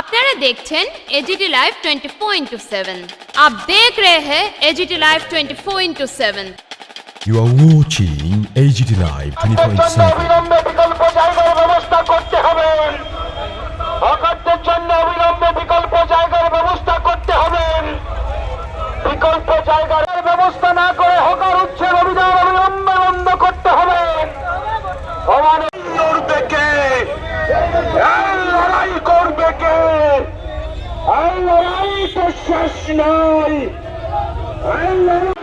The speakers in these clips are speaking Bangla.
আপনারা দেখছেন एजीटी लाइव 24/7। आप देख रहे हैं AGT live 24/7। You are watching AGT Live 24/7। অবিলম্বে বিকল্প জায়গার ব্যবস্থা করতে হবে। হকারদের জন্য অবিলম্বে বিকল্প জায়গার ব্যবস্থা করতে হবে। বিকল্প জায়গার ব্যবস্থা না করে হকার উচ্ছেদ অভিযান অবিলম্বে বন্ধ করতে হবে। লড়বে কে? এই লড়াই করবে কে? এই লড়াই তো শেষ নয়। এই লড়াই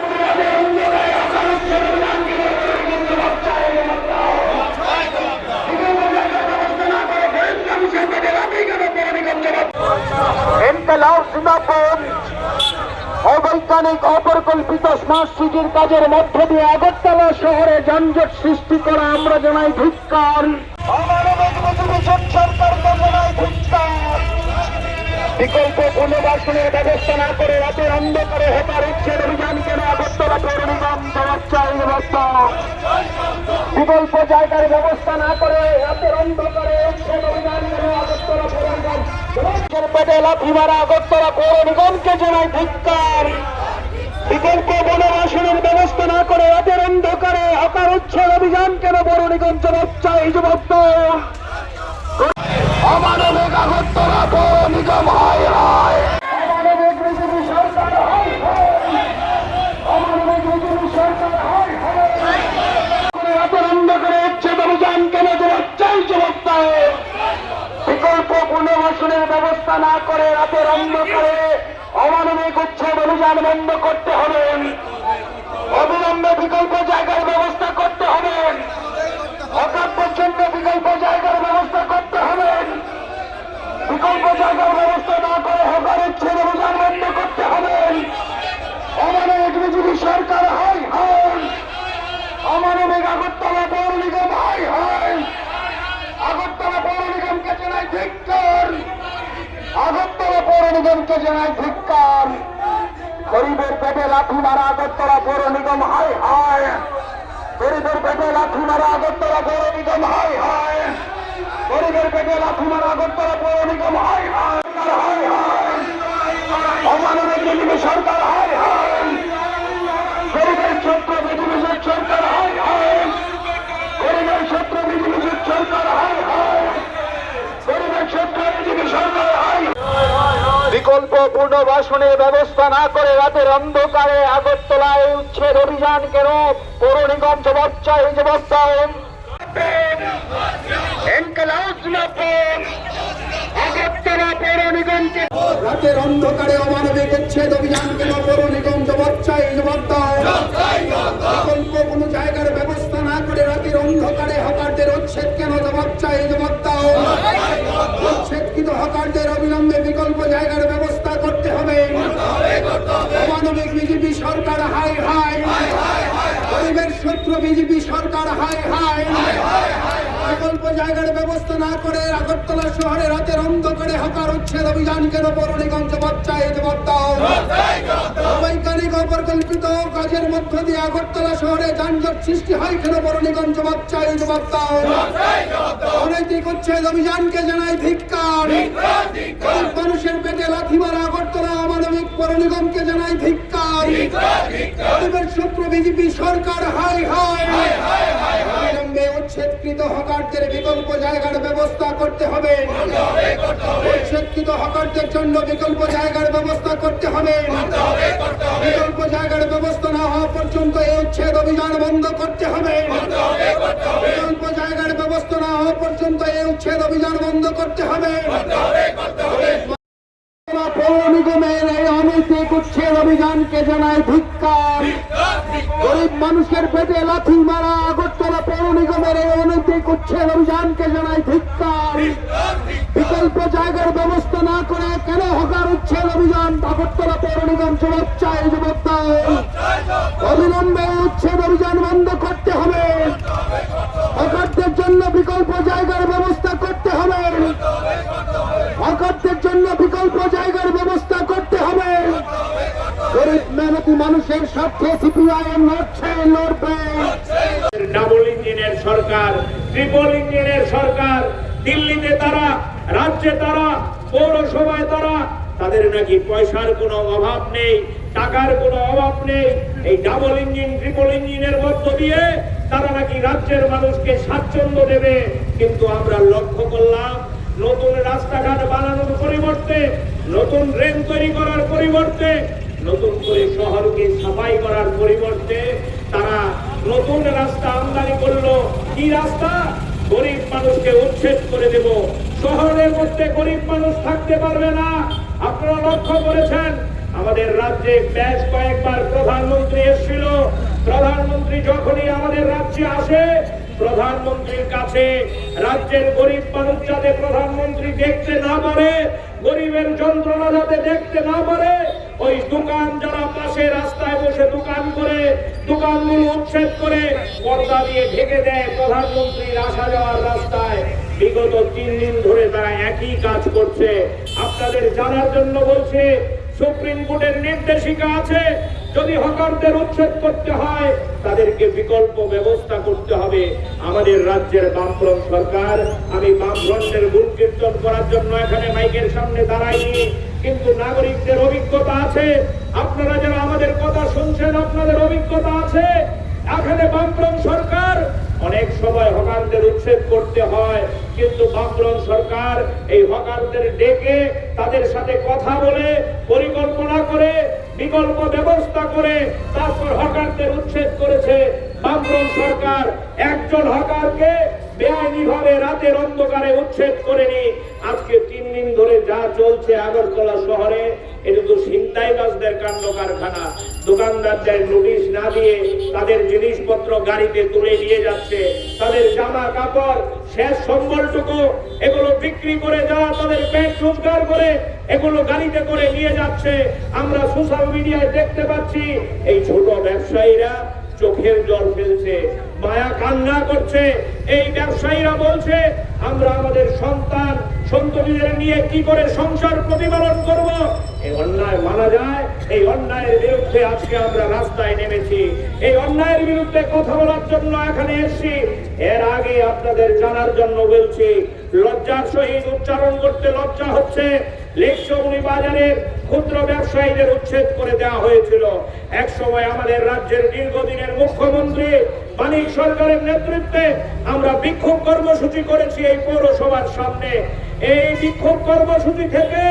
অবৈজ্ঞানিক অপরিকল্পিত স্মার্ট সিটির কাজের মধ্য দিয়ে আগরতলা শহরে যানজট সৃষ্টি করা আমরা জানাই ধিক্কার। বিকল্প পুনর্বাসনের ব্যবস্থা না করে রাতের অন্ধকারে হকার উচ্ছেদ অভিযান কেন আগরতলা পৌর নিগম জবাব চাই। বিকল্প জায়গার ব্যবস্থা না করে রাতের অন্ধকারে উচ্ছেদ অভিযান কেন আগরতলা পৌর নিগম পেটে লাথি মারা আগরতলা পৌর নিগমকে জানাই ধিক্কার। বিকল্প পুনর্বাসনের ব্যবস্থা না করে রাতের অন্ধকারে হকার উচ্ছেদ অভিযান কেন পৌর নিগম জবাব চাই। যুবক অমানবিক আগরতলা পৌর নিগম হায় হায়। অমানবিক বিজেপি সরকার হায় হায়। অমানবিক বিজেপি সরকার হায় হায়। রাতের অন্ধকারে উচ্ছেদ অভিযান কেন জবাব চাই। যুবক বিকল্প পুনর্বাসনের ব্যবস্থা না করে রাতের অন্ধকারে অমানবিক উচ্ছেদ অভিযান বন্ধ করতে হবে। অবিলম্বে বিকল্প জায়গার ব্যবস্থা করতে হবে। হকারদের জন্য বিকল্প জায়গার ব্যবস্থা করতে হবে। বিকল্প জায়গার ব্যবস্থা না করে হকার উচ্ছেদ অভিযান বন্ধ করতে হবে। অমানবিক বিজেপি সরকার হায় হায়। অমানবিক আগরতলা পৌর নিগম হায় হায়। আগরতলা পৌর নিগমকে জানাই ধিক্কার। আগরতলা পৌর নিগমকে জানাই ধিক্কার। গরিবের পেটে লাথি মারা আগরতলা পৌর নিগম হায় হায়। গরিবের পেটে লাথি মারা আগরতলা পৌর নিগম হায় হায়। গরিবের পেটে লাথি মারা আগরতলা পৌর নিগম হায় হায় হায় হায়। অমানবিক বিজেপি সরকার হায় হায়। গরিবের ছাত্র বিজেপি সরকার হায় হায়। গরিবের ছাত্র বিজেপি সরকার হায় হায়। গরিবের ছাত্র বিজেপি সরকার হায়। বিকল্প পুনর্বাসনের ব্যবস্থা না করে রাতের অন্ধকারে আগরতলায় উচ্ছেদ অভিযান কেন পৌর নিগম জবাব চাই। জবাব দাও। আগরতলা পৌর নিগমকে রাতের অন্ধকারে অমানবিক উচ্ছেদ অভিযান কেন পৌর নিগম জবাব চাই। জবাব দাও। বিকল্প কোন জায়গার ব্যবস্থা না করে রাতের অন্ধকারে হকারদের উচ্ছেদ কেন জবাব চাই। জবাব দাও। উচ্ছেদকৃত হকারদের অবিলম্বে বিকল্প জায়গার ব্যবস্থা করতে হবে। অমানবিক বিজেপি সরকার হায় হায়। গরিবের শত্রু বিজেপি সরকার হায় হায়। বিকল্প জায়গার ব্যবস্থা না করে আগরতলা শহরে রাতের অন্ধকারে হকার উচ্ছেদ অভিযান কেন পৌর নিগম জবাব চাই। জবাব দাও। অবৈজ্ঞানিক অপরিকল্পিত কাজের মধ্য দিয়ে আগরতলা শহরে যানজট সৃষ্টি হয় কেন পৌর নিগম জবাব চাই। জবাব দাও। অনৈতিক উচ্ছেদ অভিযানকে জানাই ধিক্কার। মানুষের পেটে লাথি মারা আগরতলা অমানবিক পৌর নিগমকে জানাই ধিক্কার। গরিবের শত্রু বিজেপি সরকার হায় হায়। অবিলম্বে উচ্ছেদকৃত হকারদের বিকল্প জায়গার ব্যবস্থা করতে হবে। উচ্ছেদকৃত হকারদের জন্য বিকল্প জায়গার ব্যবস্থা করতে হবে। বিকল্প জায়গার ব্যবস্থা না হওয়া পর্যন্ত এই উচ্ছেদ অভিযান বন্ধ করতে হবে। বিকল্প জায়গার ব্যবস্থা না হওয়া পর্যন্ত এই উচ্ছেদ অভিযান বন্ধ করতে হবে। পৌর নিগমের এই অনৈতিক উচ্ছেদ অভিযানকে জানায় ধিক্কার। গরিব মানুষের পেটে লাথি মারা আগরতলা পৌর নিগমের এই অনৈতিক উচ্ছেদ অভিযানকে জানায় ধিক্কার। বিকল্প জায়গার ব্যবস্থা না করে কেন হকার উচ্ছেদ অভিযান আগরতলা পৌর নিগম জবাব চাই। জবাব দাও। অবিলম্বে উচ্ছেদ অভিযান বন্ধ করতে হবে। হকারদের জন্য বিকল্প জায়গার ব্যবস্থা করতে হবে। হকারদের জন্য বিকল্প জায়গার ব্যবস্থা করতে হবে। গরিব মেহনতি মানুষের স্বার্থে সিপিআইএম লড়ছে, লড়বে। ডাবল ইঞ্জিনের সরকার, ট্রিপল ইঞ্জিনের সরকার, দিল্লিতে তারা, রাজ্যে তারা পৌরসভায় তাদের নাকি পয়সার কোনো অভাব নেই, টাকার কোনো অভাব নেই। এই ডাবল ইঞ্জিন ট্রিপল ইঞ্জিনের মধ্য দিয়ে তারা নাকি রাজ্যের মানুষকে স্বাচ্ছন্দ্য দেবে। কিন্তু আমরা লক্ষ্য করলাম নতুন রাস্তাঘাট বানানোর পরিবর্তে, নতুন ড্রেন তৈরি করার পরিবর্তে, নতুন করে শহরকে সাফাই করার পরিবর্তে তারা নতুন রাস্তা আমদানি করলো। কি রাস্তা? গরিব মানুষকে উচ্ছেদ করে দেব, শহরের মধ্যে গরিব মানুষ থাকতে পারবে না। আপনারা লক্ষ্য করেছেন আমাদের রাজ্যে বেশ কয়েকবার প্রধানমন্ত্রী এসেছিল। প্রধানমন্ত্রী যখনই আমাদের রাজ্যে আসে, প্রধানমন্ত্রীর কাছে রাজ্যের গরিব মানুষ যাতে প্রধানমন্ত্রী দেখতে না পারে, গরিবের যন্ত্রণা যাতে দেখতে না পারে, ওই দোকান যারা পাশে রাস্তায় বসে দোকান করে দোকানগুলো উচ্ছেদ করে পর্দা দিয়ে ঢেকে দেয় প্রধানমন্ত্রীর আসা যাওয়ার রাস্তায়। বিগত 3 দিন ধরে তারা একই কাজ করছে। আপনাদের জানার জন্য বলছি, সুপ্রিম কোর্টের নির্দেশিকা আছে, যদি হকারদের উচ্ছেদ করতে হয় তাদেরকে বিকল্প ব্যবস্থা করতে হবে। আমাদের রাজ্যের বামফ্রন্ট সরকার, আমি বামফ্রন্টের গুণ কীর্তন করার জন্য এখানে মাইকের সামনে দাঁড়াইনি, কিন্তু নাগরিকদের অভিজ্ঞতা আছে। আপনারা যারা আমাদের কথা শুনছেন, আপনাদের অভিজ্ঞতা আছে। এখানে বামফ্রন্ট সরকার অনেক সময় হকারদের উচ্ছেদ করতে হয়, কিন্তু বামফ্রন্ট সরকার এই হকারদের ডেকে তাদের সাথে কথা বলে পরিকল্পনা করে বিকল্প ব্যবস্থা করে তারপর হকারদের উচ্ছেদ করেছে। বামফ্রন্ট সরকার একজন হকারকে বেআইনিভাবে রাতের অন্ধকারে উচ্ছেদ করেনি। আজকে 3 দিন ধরে যা চলছে আগরতলা শহরে, এটা তো ছিনতাইবাজদের কাণ্ড কারখানা। দোকানদারদের নোটিশ না দিয়ে তাদের জিনিসপত্র গাড়িতে তুলে নিয়ে যাচ্ছে, তাদের জামা কাপড় শেষ সম্বলটুকু এগুলো বিক্রি করে যাওয়া, তাদের পেট রোজগার করে এগুলো গাড়িতে করে নিয়ে যাচ্ছে। আমরা সোশ্যাল মিডিয়ায় দেখতে পাচ্ছি এই ছোট ব্যবসায়ীরা চোখের জল ফেলছে, মায়া কান্না করছে। এই ব্যবসায়ীরা বলছে আমরা আমাদের সন্তান সন্ততিদের নিয়ে কি করে সংসার প্রতিপালন করব। এই অন্যায় মানা যায়? এই অন্যায়ের বিরুদ্ধে আজকে আমরা রাস্তায় নেমেছি, এই অন্যায়ের বিরুদ্ধে কথা বলার জন্য এখানে এসেছি। এর আগে আপনাদের জানার জন্য বলছি, লজ্জার সহিত উচ্চারণ করতে লজ্জা হচ্ছে, লেকচৌনি বাজারের ক্ষুদ্র ব্যবসায়ীদের উচ্ছেদ করে দেওয়া হয়েছিল। এক সময় আমাদের রাজ্যের দীর্ঘদিনের মুখ্যমন্ত্রী মানিক সরকারের নেতৃত্বে আমরা বিক্ষোভ কর্মসূচি করেছি এই পৌরসভার সামনে। এই বিক্ষোভ কর্মসূচি থেকে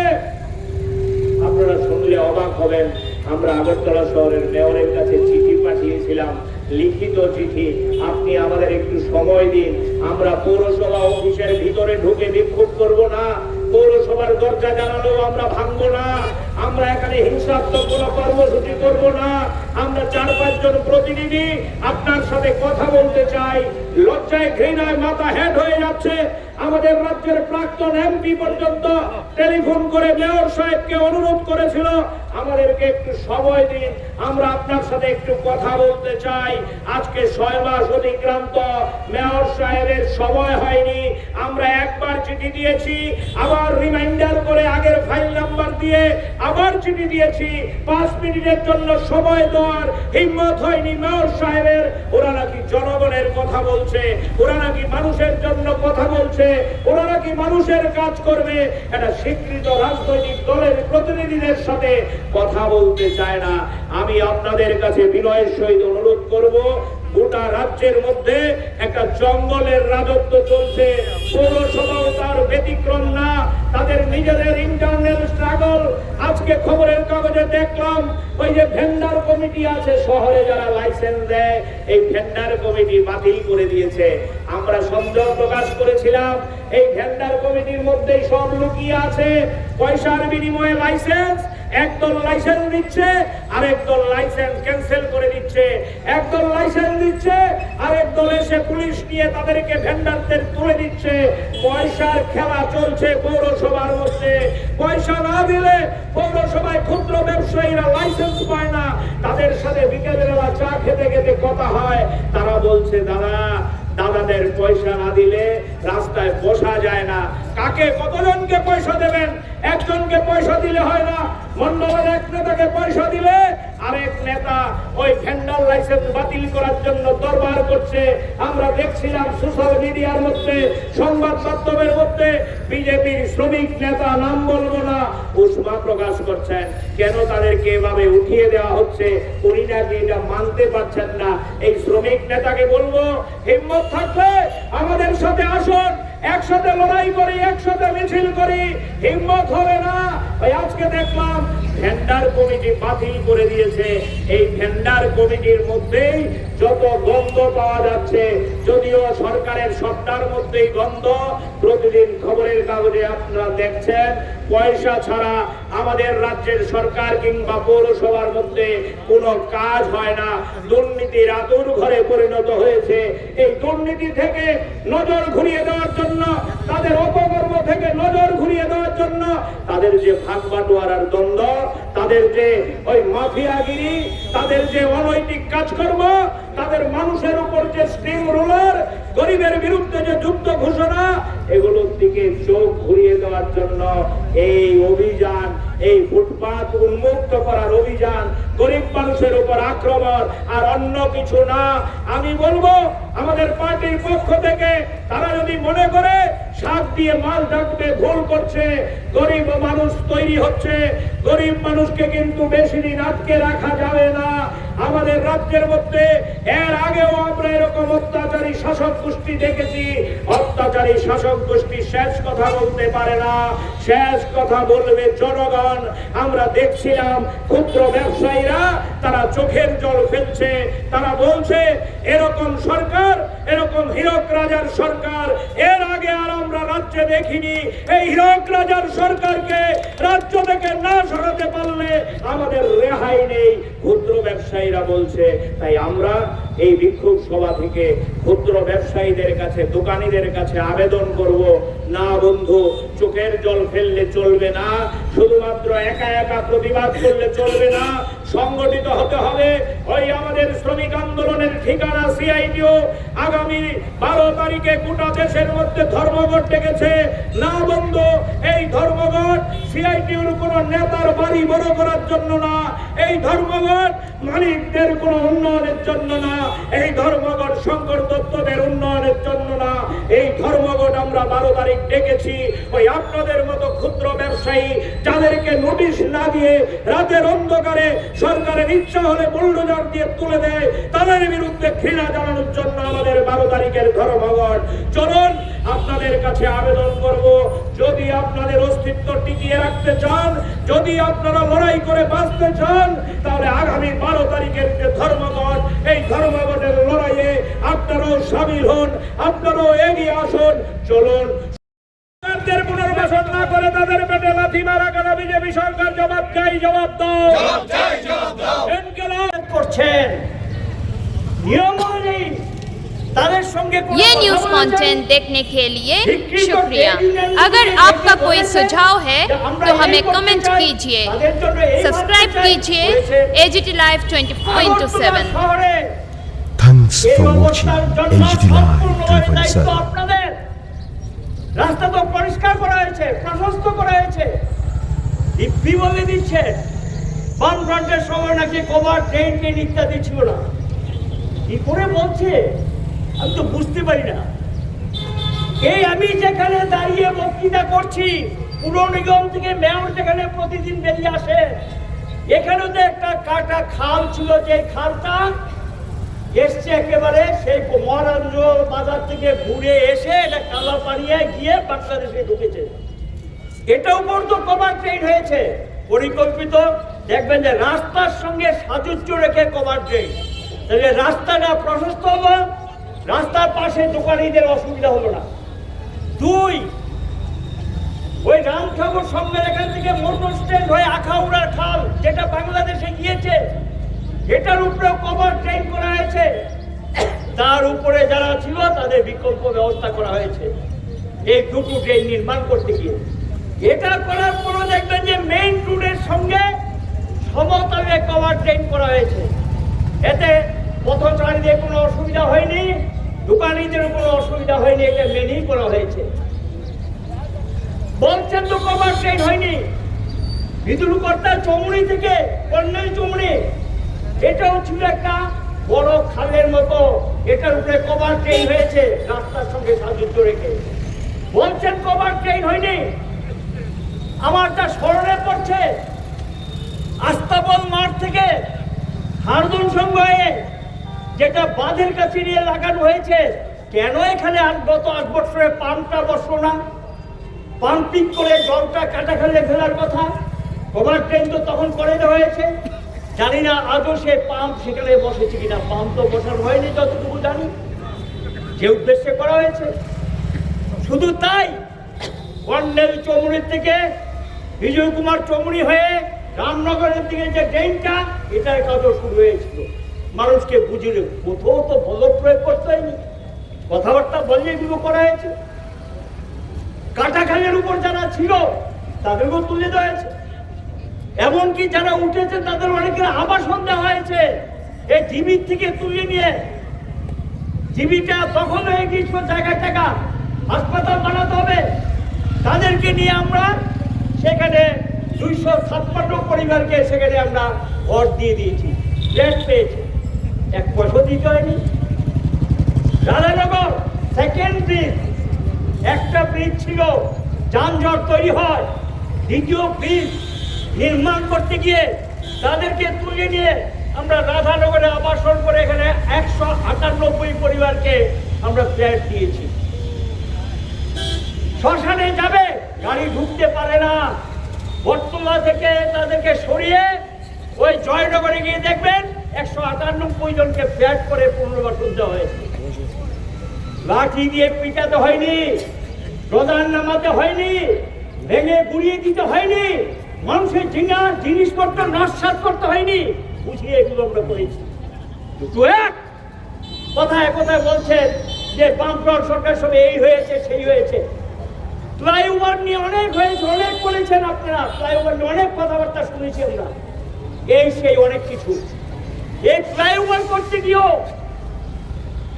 আপনারা শুনলে অবাক হবেন, আমরা আগরতলা শহরের মেয়রের কাছে চিঠি পাঠিয়েছিলাম, লিখিত চিঠি। আপনি আমাদের একটু সময় দিন, আমরা পৌরসভা অফিসের ভিতরে ঢুকে বিক্ষোভ করব না, পৌরসভার দরজা জানালেও আমরা ভাঙবো না, আমরা এখানে হিংসাত্মক কোনো কর্মসূচি করব না। আমরা 4-5 জন প্রতিনিধি আপনার সাথে কথা বলতে চাই। লজ্জায় ঘৃণায় মাথা হেড হয়ে যাচ্ছে। আমাদের রাজ্যের প্রাক্তন এমপি পর্যন্ত টেলিফোন করে মেয়র সাহেবকে অনুরোধ করেছিল আমাদেরকে একটু সময় দিন, আমরা আপনার সাথে একটু কথা বলতে চাই। আজকে 6 মাস অতিক্রান্ত, মেয়র সাহেবের সময় হয়নি। আমরা একবার চিঠি দিয়েছি, আবার রিমাইন্ডার করে আগের ফাইল নাম্বার দিয়ে আবার চিঠি দিয়েছি। 5 মিনিটের জন্য সময় দেওয়ার হিম্মত হয়নি মেয়র সাহেবের। ওরা নাকি জনগণের কথা বলছে, ওরা নাকি মানুষের জন্য কথা বলছে, ওরা নাকি মানুষের কাজ করবে। একটা স্বীকৃত রাজনৈতিক দলের প্রতিনিধিদের সাথে কথা বলতে চায় না। আমি আপনাদের কাছে বিনয়ের সহিত অনুরোধ করব, গোটা রাজ্যের মধ্যে একটা জঙ্গলের রাজত্ব চলছে, পৌরসভাও তার ব্যতিক্রম না। তাদের নিজেদের ইন্টারনাল স্ট্রাগল। আজকে খবরের কাগজে দেখলাম ওই যে ভেন্ডার কমিটি আছে শহরে, যারা লাইসেন্স দেয়, এই ভেন্ডার কমিটি বাতিল করে দিয়েছে। আমরা সন্দেহ প্রকাশ করেছিলাম এই ভেন্ডার কমিটির মধ্যেই সব লুকিয়ে আছে। পয়সার বিনিময়ে লাইসেন্স, একদল লাইসেন্স দিচ্ছে, আরেক দল লাইসেন্স ক্যান্সেল করে দিচ্ছে। একদল লাইসেন্স দিচ্ছে, আরেক দল এসে পুলিশ নিয়ে তাদেরকে ভেন্ডারদের তুলে দিচ্ছে। পয়সার খেলা চলছে পৌরসভার মধ্যে। পয়সা না দিলে পৌরসভায় ক্ষুদ্র ব্যবসায়ীরা লাইসেন্স পায় না। তাদের সাথে বিকেলবেলা চা খেতে খেতে কথা হয়, তারা বলছে দাদাদের পয়সা না দিলে রাস্তায় বসা যায় না। কাকে কতজনকে পয়সা দেবেন? একজনকে পয়সা দিলে হয় না। মন্ডলের এক নেতাকে পয়সা দিলে আরেক নেতা ওই ভেন্ডার লাইসেন্স বাতিল করার জন্য দরবার করছে। আমরা দেখছিলাম সোশ্যাল মিডিয়ার মধ্যে, সংবাদ মাধ্যমের মধ্যে বিজেপির শ্রমিক নেতা, নাম বলবো না, উষ্মা প্রকাশ করছেন কেন তাদেরকে এভাবে উঠিয়ে দেওয়া হচ্ছে। উনি নাকি এটা মানতে পারছেন না। এই শ্রমিক নেতাকে বলবো, হিম্মত থাকলে আমাদের সাথে আসুন, একসাথে লড়াই করি, একসাথে মিছিল করি। হিম্মত হবে না, ওই আজকে দেখলাম ভেন্ডার কমিটি বাতিল করে দিয়েছে। এই ভেন্ডার কমিটির মধ্যেই যত গন্ধ পাওয়া যাচ্ছে, যদিও সরকারের সবটার মধ্যেই গন্ধ। প্রতিদিন খবরের কাগজে আপনারা দেখছেন পয়সা ছাড়া আমাদের রাজ্যের সরকার কিংবা পৌরসভার মধ্যে কোনো কাজ হয় না। দুর্নীতির আতুর ঘরে পরিণত হয়েছে। এই দুর্নীতি থেকে নজর ঘুরিয়ে দেওয়ার জন্য, তাদের অপকর্ম থেকে নজর ঘুরিয়ে দেওয়ার জন্য, তাদের যে ভাগ বাটোয়ারার দ্বন্দ্ব, তাদের যে ওই মাফিয়াগিরি, তাদের যে অনৈতিক কাজকর্ম, তাদের মানুষের উপর যে স্টিম রোলার, গরিবের বিরুদ্ধে যে যুদ্ধ ঘোষণা, এগুলোর দিকে চোখ ঘুরিয়ে দেওয়ার জন্য এই অভিযান, এই ফুটপাত উন্মুক্ত করার অভিযান, গরিব মানুষের উপর আক্রমণ আর অন্য কিছু না। আমি বলবো আমাদের পার্টির পক্ষ থেকে তারা যদি মনে করে শাক দিয়ে মাল ডাকবে, ভুল করছে। গরিব মানুষ তৈরি হচ্ছে, গরিব মানুষকে কিন্তু বেশি দিন আটকে রাখা যাবে না। আমাদের রাজ্যের মধ্যে এর আগেও আমরা এরকম অত্যাচারী শাসক গোষ্ঠী দেখেছি। অত্যাচারী শাসক গোষ্ঠী শেষ কথা বলতে পারে না, শেষ কথা বলবে জনগণ। আমরা দেখছিলাম ক্ষুদ্র ব্যবসায়ীরা তারা চোখের জল ফেলছে, তারা বলছে এরকম সরকার, এরকম হীরক রাজার সরকার এর আগে আর আমরা রাজ্যে দেখিনি। এই হীরক রাজার সরকারকে রাজ্য থেকে না সরাতে পারলে আমাদের রেহাই নেই, ক্ষুদ্র ব্যবসায়ীরা বলছে। তাই আমরা এই বিক্ষোভ সভা থেকে ক্ষুদ্র ব্যবসায়ীদের কাছে, দোকানীদের কাছে আবেদন করব, না বন্ধু, চোখের জল ফেললে চলবে না, শুধুমাত্র একা একা প্রতিবাদ করলে চলবে না, সংগঠিত হতে হবে। ওই আমাদের শ্রমিক আন্দোলনের ঠিকানা সিআইটিও আগামী 12 তারিখে গোটা দেশের মধ্যে ধর্মঘট ডেকেছে। না বন্ধু, এই ধর্মঘট সিআইটিউর কোন নেতার বাড়ি বড় করার জন্য না, এই ধর্মঘট মালিকদের কোন উন্নয়নের জন্য না, এই ধর্মঘট শঙ্কর দত্তদের উন্নয়নের জন্য না। এই ধর্মঘট আমরা 12 তারিখ ডেকেছি ওই আপনাদের মতো ক্ষুদ্র ব্যবসায়ী যাদেরকে নোটিশ না দিয়ে রাতের অন্ধকারে সরকারের ইচ্ছা হলে বুলডোজার দিয়ে তুলে দেয়, তাদের বিরুদ্ধে ঘৃণা জানানোর জন্য আমাদের 12 তারিখের ধর্মঘট। চলুন আপনাদের কাছে আবেদন করব, যদি আপনাদের অস্তিত্ব টিকিয়ে রাখতে চান, যদি আপনারা লড়াই করে বাঁচতে চান, তাহলে আগামী 12 তারিখের যে ধর্মঘট, এই ধর্মঘটের লড়াইয়ে আপনারাও সামিল হন, আপনারাও এগিয়ে আসুন। চলুন পুনর্বাসন না করে তাদের পেটে লাথি মারা কেন বিজেপি সরকার? জবাব চাই, জবাব দাও। ইনকিলাব করছেন নিয়ম অনুযায়ী ताদের সঙ্গে ये न्यूज कंटेंट देखने के लिए शुक्रिया। अगर आपका कोई सुझाव है तो हमें कमेंट कीजिए, सब्सक्राइब कीजिए AGT Live 24/7। Thanks for watching AGT Live 24/7. আপনাদের রাস্তা তো পরিষ্কার করা হয়েছে, প্রশস্ত করা হয়েছে, দিব্যি বলে দিচ্ছে বামফ্রন্টের সময় নাকি কভার ট্রেনকে ইত্যাদি ছিল না। কি করে বলছে আমি তো বুঝতে পারি না। এই আমি যেখানে দাঁড়িয়ে বক্তৃতা করছি, পুরো নিগম থেকে মেয়র যেখানে প্রতিদিন বেরিয়ে আসে, এখানে তো একটা কাটা খাল ছিল, যে খালটা এসছে একেবারে সেই মহারাজ বাজার থেকে ঘুরে এসে এটা কালা পাড়িয়ে গিয়ে বাংলাদেশে ঢুকেছে। এটাও বড় কভার ট্রেন হয়েছে, পরিকল্পিত। দেখবেন যে রাস্তার সঙ্গে সাযুজ্য রেখে কভার ট্রেন, তাহলে রাস্তাটা প্রশস্ত হলো, রাস্তার পাশে দোকানিদের অসুবিধা হলো না। 2, ওই রাম ঠাকুর সঙ্গে এখান থেকে মোটর স্ট্যান্ড হয়ে আখাউড়ার খাল যেটা বাংলাদেশে গিয়েছে, এটার উপরে কভার ট্রেন করা হয়েছে। তার উপরে যারা ছিল তাদের বিকল্প ব্যবস্থা করা হয়েছে এই দুটো ট্রেন নির্মাণ করতে গিয়ে। এটা করার পরও দেখবেন যে মেইন রোডের সঙ্গে সমতলে কভার ট্রেন করা হয়েছে। এতে পথচারীদের কোনো অসুবিধা হয়নি, দোকানিদের কোনো অসুবিধা হয়নি, এটা মেনেই করা হয়েছে। বলছেন তো কভার ট্রেন হয়নি। বিদুলকর্তা চমুনি থেকে কর্নেল চমুনি এটাও ছিল একটা বড় খালের মতো, এটার উপরে কভার ট্রেন হয়েছে রাস্তার সঙ্গে সাযুজ্য রেখে। বলছেন কভার ট্রেন হয়নি। আমার তা স্মরণে পড়ছে আস্তাবল মাঠ থেকে হারদন সংঘ হয়ে যেটা বাঁধের কাছে নিয়ে লাগানো হয়েছে, কেন এখানে গত 8 বছরে পাম্পটা বসলো না? পাম্পিং করে জলটা কাটাখালে ফেলার কথা। কভার ট্রেন তো তখন করে দেওয়া হয়েছে। জানি না আজও সে পাম্প সেখানে বসেছে কিনা। পাম্প তো বসানো হয়নি যতটুকু জানি, যে উদ্দেশ্যে করা হয়েছে। শুধু তাই, কর্নেল চৌমুনির থেকে বিজয় কুমার চৌমুনি হয়ে রামনগরের দিকে যে ড্রেনটা, এটার কাজও শুরু হয়েছিল। মানুষকে বুঝিয়ে কোথাও তো বল প্রয়োগ করতে হয়নি, কথাবার্তা বললে এগুলো করা হয়েছে। কাটাখালের উপর যারা ছিল তাদেরকেও তুলে দেওয়া হয়েছে। এমনকি যারা উঠেছে তাদের অনেকের আবাসন দেওয়া হয়েছে। এই জিবির থেকে তুলে নিয়ে, জিবিটা দখল হয়ে গিয়েছিল জায়গায় জায়গা, হাসপাতাল বানাতে হবে। তাদেরকে নিয়ে আমরা সেখানে 256 পরিবারকে সেখানে আমরা ঘর দিয়ে দিয়েছি, ফ্ল্যাট পেয়েছি। 1 পয়সা দিতে হয়নি। রাধানগর সেকেন্ড ব্রিজ, একটা ব্রিজ ছিল, যানজট তৈরি হয়। দ্বিতীয় ব্রিজ নির্মাণ করতে গিয়ে তাদেরকে তুলে নিয়ে আমরা রাধানগরে আবাসন করে এখানে 198 পরিবারকে আমরা ফ্ল্যাট দিয়েছি। শ্মশানে যাবে, গাড়ি ঢুকতে পারে না। বটতলা থেকে তাদেরকে সরিয়ে ওই জয়নগরে গিয়ে দেখবেন 198 জনকে ফ্ল্যাট করে পুনর্বাসন দেওয়া হয়েছে। লাঠি দিয়ে পিটাতে হয়নি, প্রধান নামাতে হয়নি, ভেঙে গুড়িয়ে দিতে হয়নি, মানুষের জিনিসপত্র নস্বাত করতে হয়নি। বুঝিয়ে এগুলো আমরা করেছি। তো এক কথায় কথায় বলছেন যে বামফ্রন্ট সরকার সবে এই হয়েছে সেই হয়েছে। ফ্লাইওভার নিয়ে অনেক হয়েছে, অনেক বলেছেন আপনারা। ফ্লাইওভার নিয়ে অনেক কথাবার্তা শুনেছি আমরা, এই সেই অনেক কিছু। এই ফ্লাইওভার করতে গিয়েও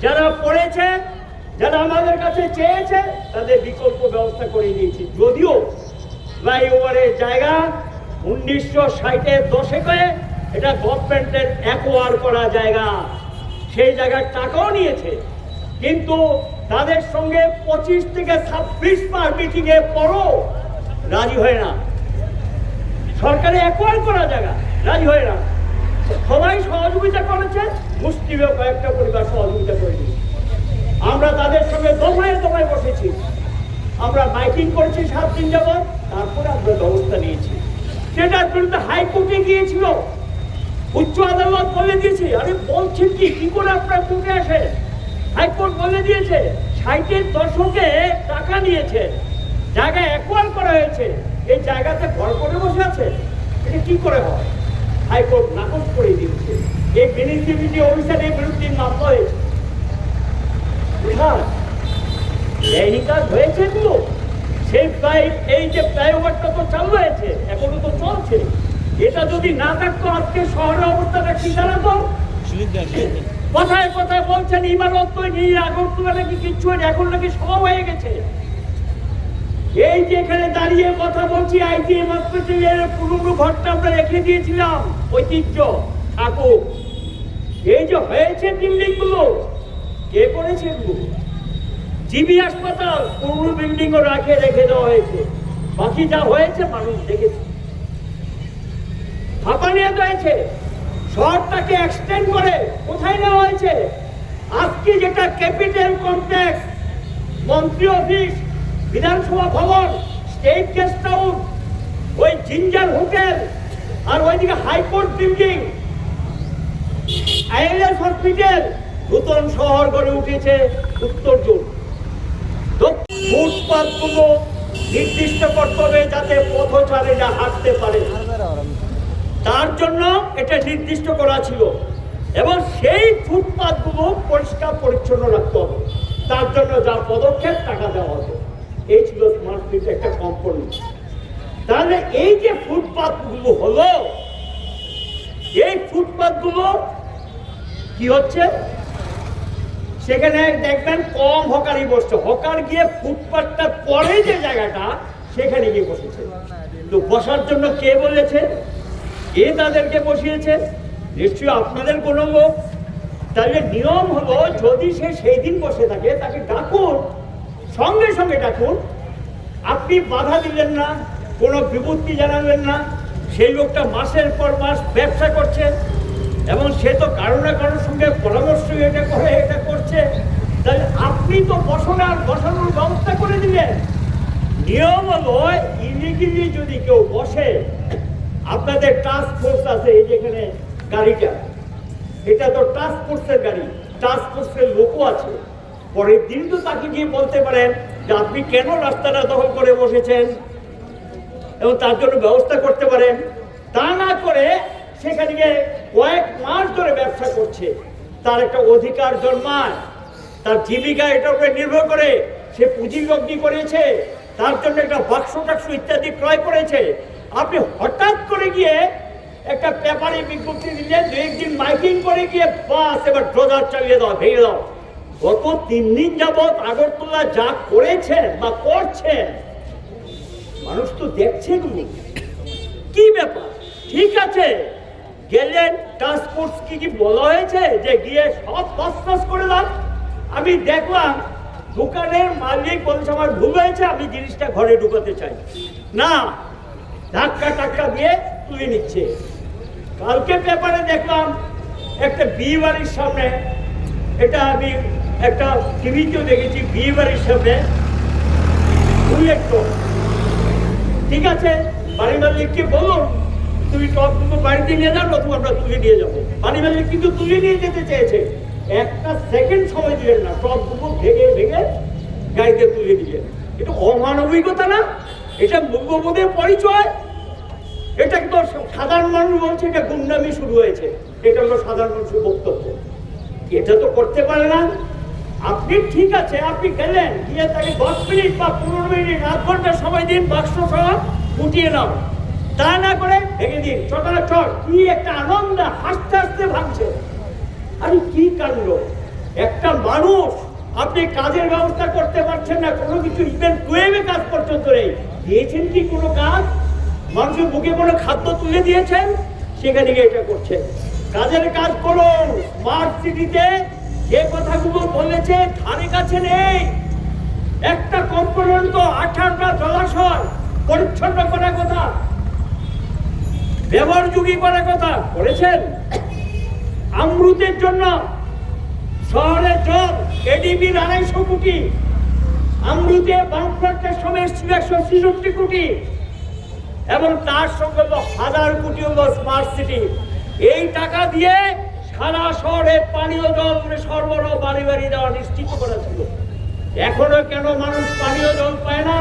যারা পড়েছে, যারা আমাদের কাছে চেয়েছে, তাদের বিকল্প ব্যবস্থা করে দিয়েছি। যদিও ফ্লাইওভারের জায়গা 1960-এর দশকে এটা গভর্নমেন্টের অ্যাকোয়ার করা জায়গা, সেই জায়গার টাকাও নিয়েছে, কিন্তু তাদের সঙ্গে 25 থেকে 26 বার মিটিংয়ে পরও রাজি হয় না। সরকারি অ্যাকোয়ার করা জায়গা রাজি হয় না। সবাই সহযোগিতা করেছে, মুসলিমও কয়েকটা পরিবার সহযোগিতা করেনি। আমরা তাদের সঙ্গে দফায় দফায় বসেছি, আমরা মাইকিং করেছি 7 দিন যাবত, তারপরে আমরা ব্যবস্থা নিয়েছি। সেটার বিরুদ্ধে হাইকোর্টে গিয়েছিল, উচ্চ আদালত বলে দিয়েছে। আরে বলছেন কি করে আপনার কোর্টে আসে? হাইকোর্ট বলে দিয়েছে 60-এর দশকে টাকা নিয়েছে, জায়গা অ্যাকোয়ার করা হয়েছে, এই জায়গাতে ঘর করে বসে আছে, এটা কি করে হয়? হাইকোর্ট নাকচ করে দিয়েছে। এই বেনিফিশিয়ারি অফিসারের বিরুদ্ধে মামলা হয়েছে। এই কাজ হয়েছে এগুলো। সেই এই যে ফ্লাইওভারটা তো চালু হয়েছে, এখনো তো চলছে। এটা যদি না থাকতো আজকে শহরের অবস্থাটা কি দাঁড়াতো? কথায় কথায় বলছেন ইমারত তৈরি, আগরতলা নাকি কিচ্ছু হয়নি, এখন নাকি সব হয়ে গেছে। এই যে এখানে দাঁড়িয়ে কথা বলছি, আইটিএম হসপিটালের পুরনো ঘরটা আমরা রেখে দিয়েছিলাম, ঐতিহ্য ঠাকুর। এই যে হয়েছে বিল্ডিং গুলো, কে করেছে এগুলো? জিবি হাসপাতাল পুরনো বিল্ডিংও রেখে দেওয়া হয়েছে, বাকি যা হয়েছে মানুষ দেখেছে। ফাঁকা নিয়ে হয়েছে, শহরটাকে এক্সটেন্ড করে কোথায় নেওয়া হয়েছে? আজকে যেটা ক্যাপিটাল কমপ্লেক্স, মন্ত্রী অফিস, বিধানসভা ভবন, স্টেট গেস্ট হাউস, ওই জিঞ্জার হোটেল, আর ওইদিকে হাইকোর্ট বিল্ডিং, আইএলএস হসপিটাল, নতুন শহর গড়ে উঠেছে উত্তর জোন। ফুটপাথগুলো নির্দিষ্ট করতে হবে যাতে পথচারীরা হাঁটতে পারে, তার জন্য এটা নির্দিষ্ট করা ছিল। এবং সেই ফুটপাথগুলো পরিষ্কার পরিচ্ছন্ন রাখতে হবে, তার জন্য যা পদক্ষেপ টাকা দেওয়া হবে। এই ছিল স্মার্ট সিটির একটা কম্পোনেন্ট। তাহলে এই যে ফুটপাথগুলো হলো, এই ফুটপাথগুলো কি হচ্ছে? সেখানে দেখবেন কম হকারই বসছে, হকার গিয়ে ফুটপাথটা পরে যে জায়গাটা সেখানে গিয়ে বসেছে। তো বসার জন্য কে বলেছে? কে তাদেরকে বসিয়েছে? নিশ্চয়ই আপনাদের কোনো লোক। তাহলে নিয়ম হলো যদি সে সেই দিন বসে থাকে তাকে ডাকুন, সঙ্গে সঙ্গে ডাকুন। আপনি বাধা দিলেন না, কোনো বিপত্তি জানালেন না, সেই লোকটা মাসের পর মাস ব্যবসা করছে এবং সে তো কারো না কারোর সঙ্গে পরামর্শ এটা করে এটা করছে, তাহলে আপনি তো বসানোর ব্যবস্থা করে দিলেন। নিয়ম হলো ইলিগেলি যদি কেউ বসে, আপনাদের টাস্ক ফোর্স আছে, এই যেখানে গাড়িটা, এটা তো টাস্ক ফোর্সের গাড়ি, টাস্ক ফোর্সের লোকও আছে। পরের দিন তো তাকে গিয়ে বলতে পারেন যে আপনি কেন রাস্তাটা দখল করে বসেছেন এবং তার জন্য ব্যবস্থা করতে পারেন। তা না করে সেখানে গিয়ে কয়েক মাস ধরে ব্যবসা করছে, তার একটা অধিকার জন্মায়, তার জীবিকা এটার উপরে নির্ভর করে, সে পুঁজি লগ্নি করেছে, তার জন্য একটা বাক্স টাক্স ইত্যাদি ক্রয় করেছে। আপনি হঠাৎ করে গিয়ে একটা পেপারে বিজ্ঞপ্তি দিলেন, দু একদিন মাইকিং করে গিয়ে বাস এবার ড্রজার চালিয়ে দাও, ভেঙে দাও। গত 3 দিন যাবৎ আগরতলা যা করেছেন বা করছেন মানুষ তো দেখছে। কি ব্যাপার? ঠিক আছে, গেলেন টাস্ক ফোর্স কি বলা হয়েছে যে গিয়ে সব ফসফস করে দাও? আমি দেখলাম দোকানের মালিক বলছে আমার ভুল হয়েছে, আমি জিনিসটা ঘরে ঢুকাতে চাই না, ধাক্কা টাক্কা দিয়ে তুলে নিচ্ছে। কালকে পেপারে দেখলাম একটা বিয়ে বাড়ির সামনে, এটা আমি একটা টিভিতেও দেখেছি, বিয়ে বাড়ির সামনে বুলেট টপ। ঠিক আছে, বাড়ি মালিককে বলুন তুমি টপগুলো বাড়িতে নিয়ে যাও, নতুন আমরা তুলে নিয়ে যাবো। বাড়ি মালিক কিন্তু তুলে নিয়ে যেতে চেয়েছে, একটা সেকেন্ড সময় দিলেন না, টপগুলো ভেঙে ভেঙে গাড়িতে তুলে দিলেন। এটা অমানবিকতা না? এটা মূল্যবোধের পরিচয়। এটা তো সাধারণ মানুষ বলছে এটা গুন্ডামি শুরু হয়েছে, এটা হলো সাধারণ মানুষের বক্তব্য। এটা তো করতে পারে না। আপনি ঠিক আছে, আপনি গেলেন গিয়ে তাকে 10 মিনিট বা 15 মিনিট, 8 ঘন্টা সময় দিন, বাক্স সহ উঠিয়ে নাও। তা না করে ভেঙে দিন, চটানা চট। কি একটা আনন্দ, হাসতে হাসতে ভাঙছে। আরে কি কাণ্ড! একটা মানুষ, আপনি কাজের ব্যবস্থা করতে পারছেন না, কোনো কিছু ইভেন 12-এ কাজ পর্যন্ত নেই, দিয়েছেন কি কোনো কাজ? মানুষের বুকে কোনো খাদ্য তুলে দিয়েছেন? সেখানে গিয়ে এটা করছেন। কাজের কাজ করুন। স্মার্ট সিটিতে যে কথাগুলো বলেছে ধারে কাছে নেই। একটা কম্পোনেন্ট তো 18টা জলাশয় পরিচ্ছন্ন করার কথা, ব্যবহারযোগী করার কথা করেছেন। আমরুতের জন্য শহরে জল এডিবির 250 কোটি, আমরুতে বামফ্রন্টের সময় 166 কোটি, এবং তার সঙ্গে 1000 কোটি হলো স্মার্ট সিটি। এই টাকা দিয়ে সারা শহরে পানীয় জল সরবরাহ বাড়ি বাড়ি দেওয়া নিশ্চিত করা ছিল। এখনো কেন মানুষ পানীয় জল পায় না?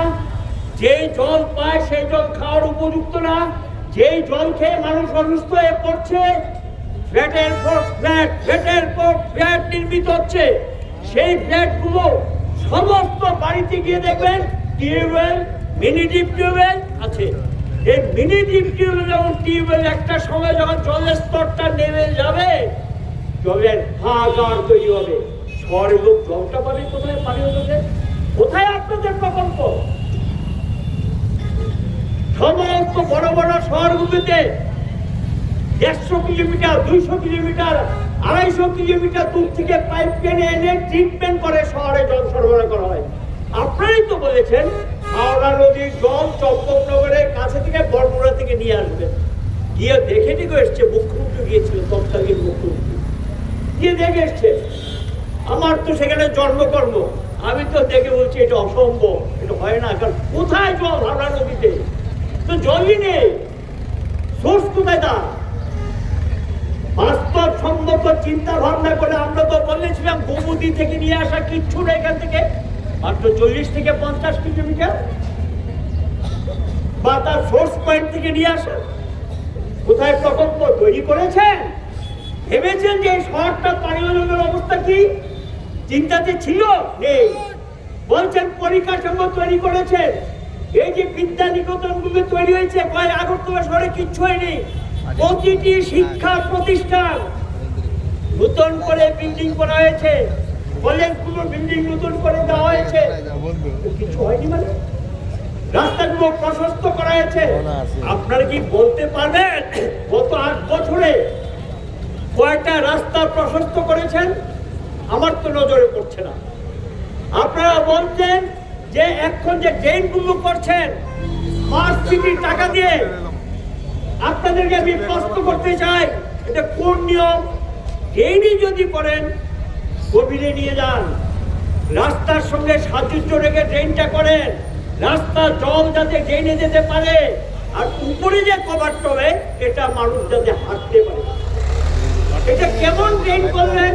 যেই জল পায় সেই জল খাওয়ার উপযুক্ত না। যেই জল খেয়ে মানুষ অসুস্থ হয়ে পড়ছে, ফ্ল্যাটের পর ফ্ল্যাট, ফ্ল্যাটের পর ফ্ল্যাট নির্মিত হচ্ছে। সেই ফ্ল্যাটগুলো সমস্ত বাড়িতে গিয়ে দেখবেন টিউবওয়েল, মিনি ডিপ টিউবওয়েল আছে। এই মিনি ডিপ টিউবওয়েল যেমন টিউবওয়েল একটা সময় যখন জলের স্তরটা নেমে যাবে, জলের হাহাকার তৈরি হবে। শহরের লোক জলটা পাবে কোথায়? পানীয় জলে কোথায় আপনাদের প্রকল্প? সমস্ত বড় বড় শহরগুলিতে 150 কিলোমিটার, 200 কিলোমিটার, 250 কিলোমিটার দূর থেকে পাইপ টেনে এনে ট্রিটমেন্ট করে শহরে জল সরবরাহ করা হয়। আপনারাই তো বলেছেন হাওড়া নদীর জল চম্পকনগরের কাছে থেকে বড়মুড়া থেকে নিয়ে আসবেন। গিয়ে দেখে ঠিক এসছে, মুখ্যমন্ত্রী গিয়েছিল, তৎকালীন মুখ্যমন্ত্রী গিয়ে দেখে এসছে। আমার তো সেখানে জন্মকর্ম, আমি তো দেখে বলছি এটা অসম্ভব, এটা হয় না। কারণ কোথায় জল? হাওড়া নদীতে তো জলই নেই, সোর্স কোথায়? তা বাস্তবসম্মত চিন্তা ভাবনা করে আমরা তো বলেছিলাম গোমতী থেকে নিয়ে আসা কিচ্ছু না, এখান থেকে মাত্র 40 থেকে 50 কিলোমিটার, বা তার সোর্স পয়েন্ট থেকে নিয়ে আসা। কোথায় প্রকল্প তৈরি করেছেন? ভেবেছেন যে এই শহরটা পানীয় জলের অবস্থা কি? চিন্তাতে ছিল? নেই। বলছেন পরিকাঠামো তৈরি করেছেন। এই যে বিদ্যা নিকেতনগুলো তৈরি হয়েছে, কয় আগরতলা শহরে কিচ্ছু হয়নি। প্রতিটি শিক্ষা প্রতিষ্ঠান নতুন করে বিল্ডিং করা হয়েছে, কলেজগুলো বিল্ডিং নতুন করে দেওয়া হয়েছে, কিছু হয়নি। মানে রাস্তাগুলো প্রশস্ত করা হয়েছে। আপনারা কি বলতে পারবেন গত 8 বছরে কয়টা রাস্তা প্রশস্ত করেছেন আমার তো নজরে পড়ছে না। আপনারা বলছেন যে এখন যে ড্রেনগুলো করছেন স্মার্ট সিটির টাকা দিয়ে, আপনাদেরকে আমি প্রশ্ন করতে চাই এটা কোন নিয়ম? ড্রেনই যদি করেন গভীরে নিয়ে যান, রাস্তার সঙ্গে সাদৃশ্য রেখে ড্রেনটা করেন, রাস্তা জল যাতে ড্রেনে যেতে পারে, আর উপরে যে কভার টবে এটা মানুষ যাতে হাঁটতে পারে। এটা কেমন ড্রেন করলেন?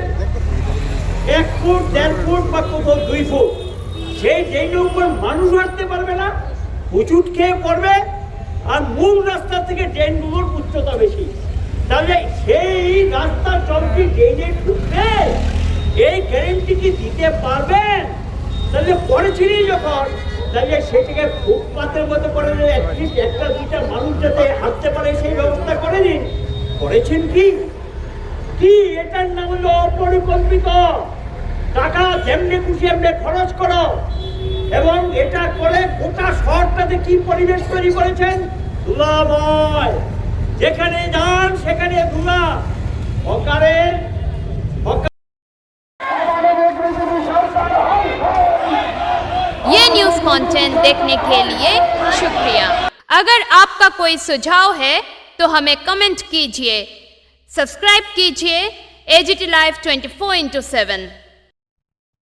1 ফুট 1.5 ফুট বা কোথাও 2 ফুট, সেই ড্রেনের উপর মানুষ হাঁটতে পারবে না, হুচুট খেয়ে পড়বে। আর মূল রাস্তা থেকে ড্রেনগুলোর উচ্চতা বেশি, তাহলে সেই রাস্তার জলটি ড্রেনে ঢুকবে, এই গ্যারেন্টি কি দিতে পারবেন? তাহলে করেছিলেন যখন, তাহলে সেটাকে ফুটপাতের মতো করে অ্যাটলিস্ট 1-2টা মানুষ যাতে হাঁটতে পারে সেই ব্যবস্থা করে দিন। করেছেন কি? এটার নাম হলো অপরিকল্পিত। টাকা যেমনি খুশি এমনি খরচ করো, এবং এটা করে গোটা শহরটাতে কি পরিবেশ তৈরি করেছেন? ধুলাময়, যেখানে যান সেখানে ধুলা। হকারের ये न्यूज़ कंटेंट देखने के लिए शुक्रिया। अगर आपका कोई सुझाव है तो हमें कमेंट कीजिए, सब्सक्राइब कीजिए AGT Live 24/7।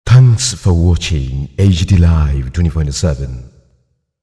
Thanks for watching AGT Live 24/7.